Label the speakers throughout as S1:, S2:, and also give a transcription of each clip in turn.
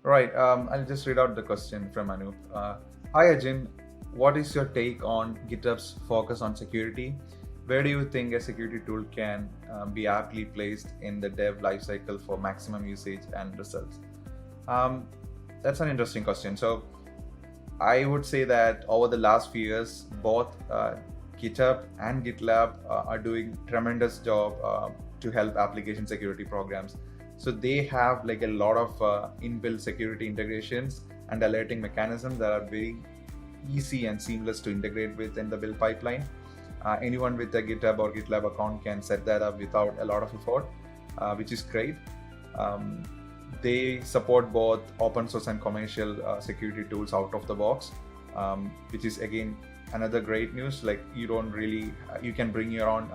S1: Right. I'll just read out the question from Anup. Hi, Ajin. What is your take on GitHub's focus on security? Where do you think a security tool can be aptly placed in the dev lifecycle for maximum usage and results? Um, that's an interesting question. So, I would say that over the last few years, both GitHub and GitLab are doing tremendous job to help application security programs. So they have like a lot of inbuilt security integrations and alerting mechanisms that are very easy and seamless to integrate with in the build pipeline. Anyone with a GitHub or GitLab account can set that up without a lot of effort, which is great. Um, they support both open source and commercial security tools out of the box, which is again another great news. Like you don't really, you can bring your own,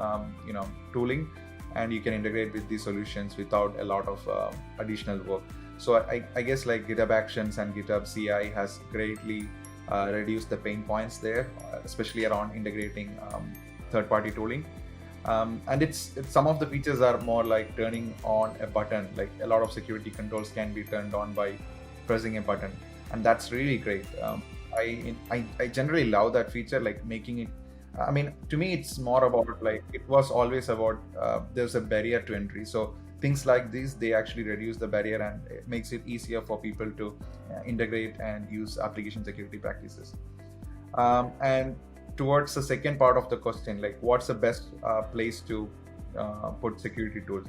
S1: tooling, and you can integrate with these solutions without a lot of additional work. So I guess like GitHub Actions and GitHub CI has greatly reduced the pain points there, especially around integrating third-party tooling. And it's some of the features are more like turning on a button. Like a lot of security controls can be turned on by pressing a button, and that's really great. I generally love that feature, like making it. I mean, to me, it's more about like it was always about there's a barrier to entry. So things like these, they actually reduce the barrier and it makes it easier for people to integrate and use application security practices. And towards the second part of the question, like what's the best place to put security tools?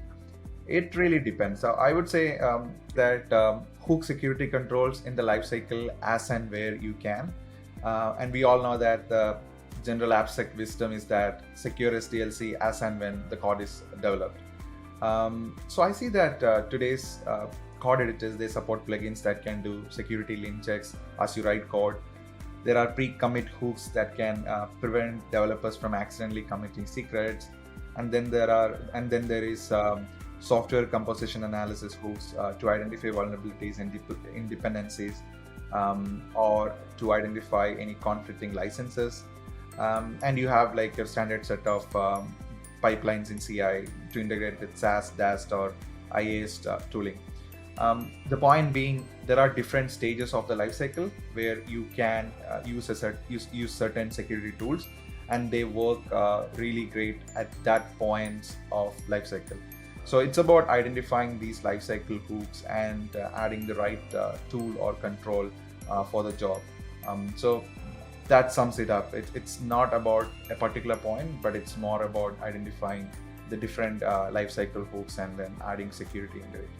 S1: It really depends. So I would say that hook security controls in the lifecycle as and where you can. And we all know that the general abstract wisdom is that secure SDLC as and when the code is developed. So I see that today's code editors, they support plugins that can do security link checks as you write code. There are pre-commit hooks that can prevent developers from accidentally committing secrets, and then there is software composition analysis hooks to identify vulnerabilities and dependencies, or to identify any conflicting licenses. And you have like your standard set of pipelines in CI to integrate with SaaS, DAST, or IAS tooling. The point being, there are different stages of the lifecycle where you can use certain security tools, and they work really great at that point of lifecycle. So it's about identifying these lifecycle hooks and adding the right tool or control for the job. So that sums it up. It's not about a particular point, but it's more about identifying the different lifecycle hooks and then adding security into it.